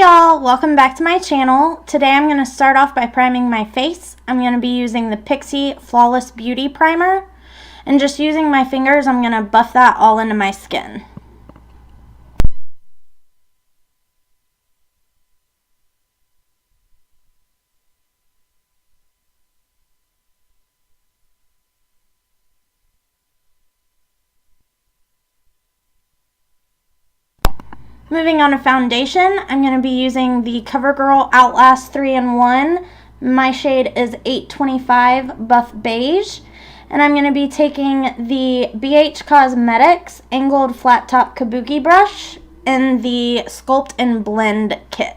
Hi y'all, welcome back to my channel. Today I'm going to start off by priming my face. I'm going to be using the Pixi Flawless Beauty Primer. And just using my fingers, I'm going to buff that all into my skin. Moving on to foundation, I'm going to be using the CoverGirl Outlast 3-in-1. My shade is 825 Buff Beige. And I'm going to be taking the BH Cosmetics Angled Flat Top Kabuki Brush in the Sculpt and Blend kit.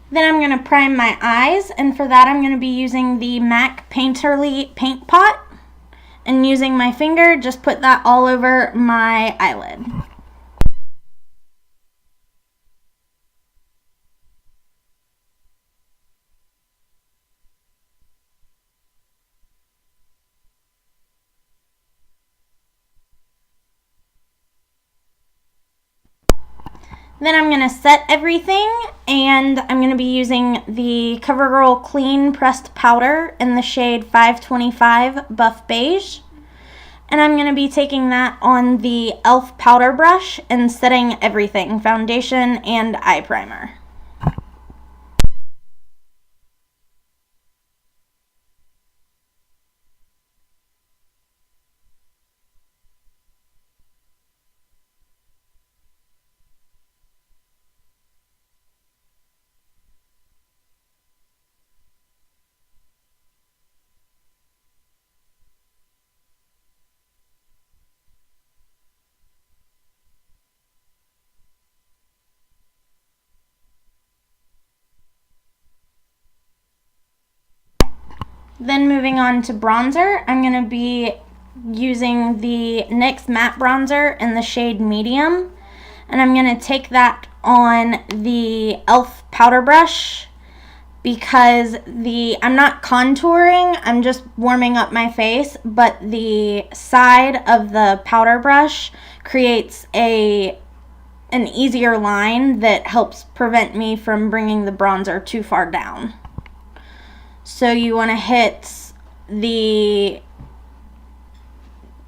Then I'm going to prime my eyes, and for that I'm going to be using the MAC Painterly Paint Pot, and using my finger, just put that all over my eyelid. Then I'm going to set everything, and I'm going to be using the CoverGirl Clean Pressed Powder in the shade 525 Buff Beige. And I'm going to be taking that on the e.l.f. powder brush and setting everything, foundation and eye primer. Then moving on to bronzer, I'm going to be using the NYX Matte Bronzer in the shade Medium. And I'm going to take that on the e.l.f. powder brush because I'm not contouring, I'm just warming up my face, but the side of the powder brush creates an easier line that helps prevent me from bringing the bronzer too far down. So you want to hit the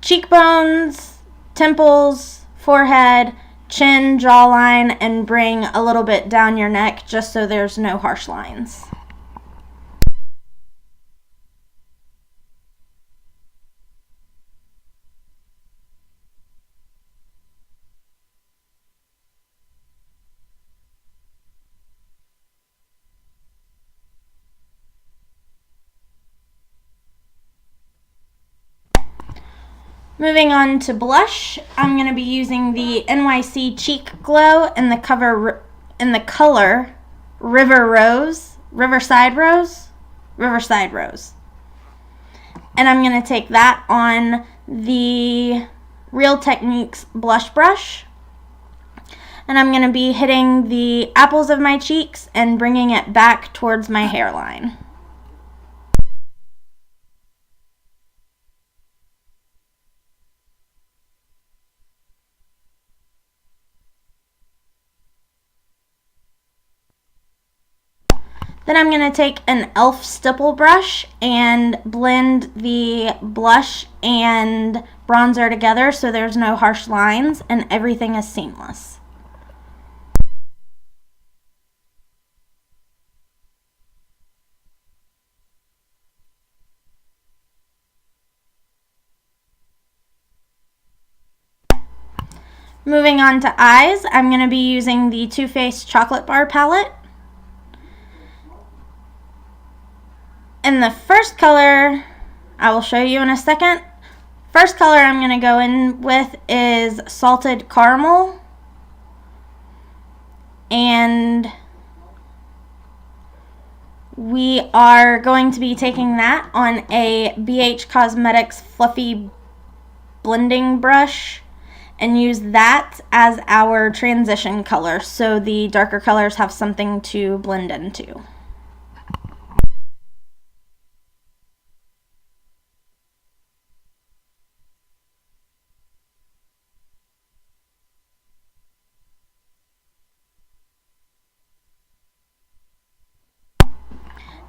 cheekbones, temples, forehead, chin, jawline, and bring a little bit down your neck just so there's no harsh lines. Moving on to blush, I'm going to be using the NYC Cheek Glow in the color Riverside Rose. And I'm going to take that on the Real Techniques blush brush. And I'm going to be hitting the apples of my cheeks and bringing it back towards my hairline. Then I'm going to take an e.l.f. stipple brush and blend the blush and bronzer together so there's no harsh lines and everything is seamless. Moving on to eyes, I'm going to be using the Too Faced Chocolate Bar palette. And the first color, I will show you in a second. First color I'm going to go in with is Salted Caramel. And we are going to be taking that on a BH Cosmetics Fluffy Blending Brush and use that as our transition color so the darker colors have something to blend into.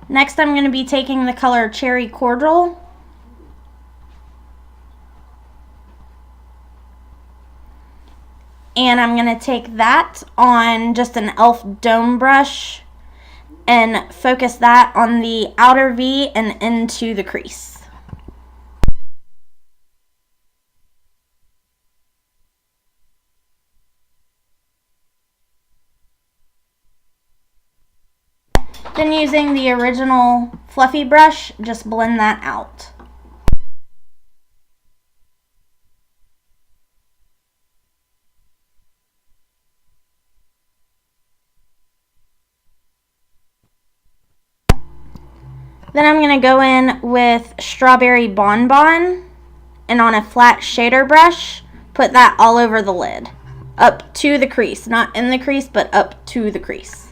Next, I'm going to be taking the color Cherry Cordial and I'm going to take that on just an e.l.f. dome brush and focus that on the outer V and into the crease. Then using the original fluffy brush, just blend that out. Then I'm going to go in with Strawberry Bonbon and on a flat shader brush, put that all over the lid. Up to the crease, not in the crease, but up to the crease.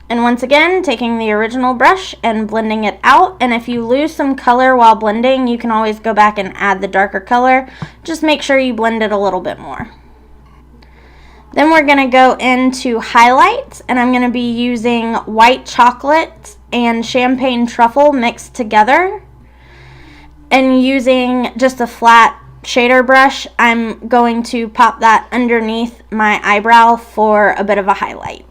And once again, taking the original brush and blending it out. And if you lose some color while blending, you can always go back and add the darker color. Just make sure you blend it a little bit more. Then we're going to go into highlights, and I'm going to be using white chocolate and champagne truffle mixed together. And using just a flat shader brush, I'm going to pop that underneath my eyebrow for a bit of a highlight.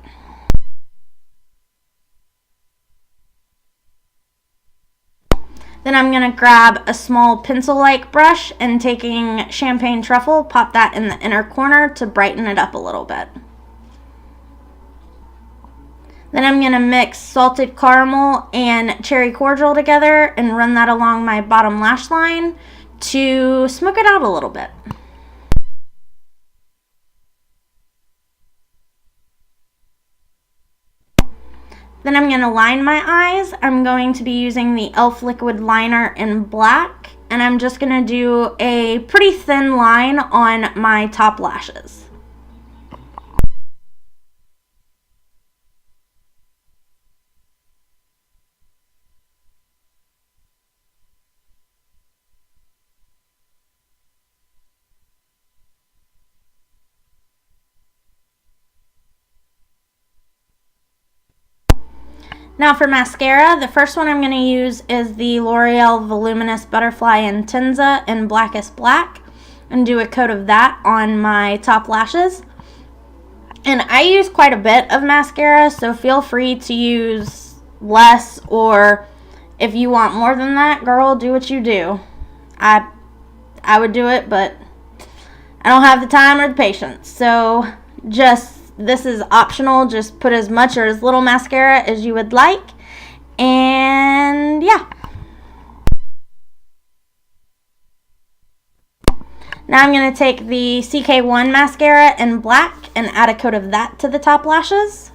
Then I'm going to grab a small pencil-like brush and taking champagne truffle, pop that in the inner corner to brighten it up a little bit. Then I'm going to mix salted caramel and cherry cordial together and run that along my bottom lash line to smoke it out a little bit. Then I'm going to line my eyes. I'm going to be using the e.l.f. liquid liner in black, and I'm just going to do a pretty thin line on my top lashes. Now for mascara, the first one I'm going to use is the L'Oreal Voluminous Butterfly Intenza in Blackest Black, and do a coat of that on my top lashes. And I use quite a bit of mascara, so feel free to use less, or if you want more than that, girl, do what you do. I would do it, but I don't have the time or the patience, so this is optional. Just put as much or as little mascara as you would like. And yeah. Now I'm going to take the CK1 mascara in black and add a coat of that to the top lashes.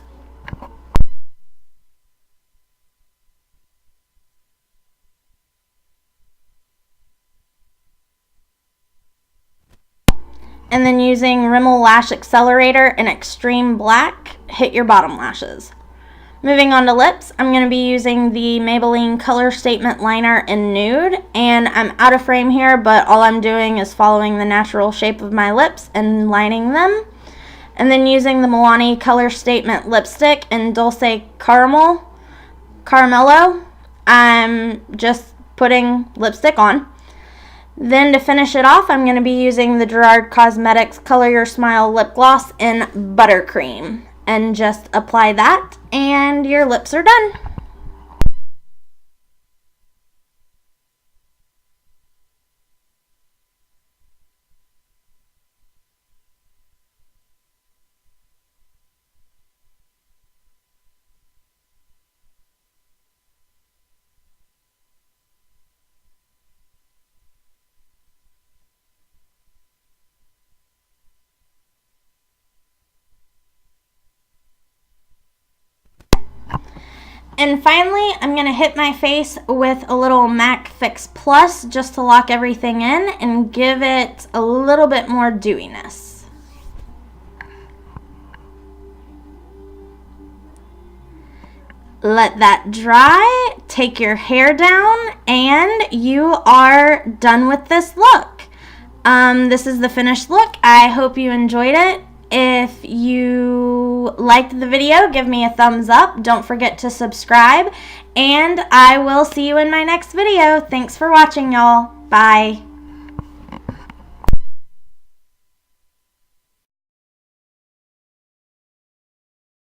And then using Rimmel Lash Accelerator in Extreme Black, hit your bottom lashes. Moving on to lips, I'm going to be using the Maybelline Color Statement Liner in Nude. And I'm out of frame here, but all I'm doing is following the natural shape of my lips and lining them. And then using the Milani Color Statement Lipstick in Dulce Caramelo, I'm just putting lipstick on. Then to finish it off, I'm going to be using the Gerard Cosmetics Color Your Smile Lip Gloss in Buttercream. And just apply that, and your lips are done. And finally, I'm going to hit my face with a little MAC Fix Plus just to lock everything in and give it a little bit more dewiness. Let that dry, take your hair down, and you are done with this look. This is the finished look. I hope you enjoyed it. If you liked the video, give me a thumbs up. Don't forget to subscribe, and I will see you in my next video. Thanks for watching, y'all. Bye.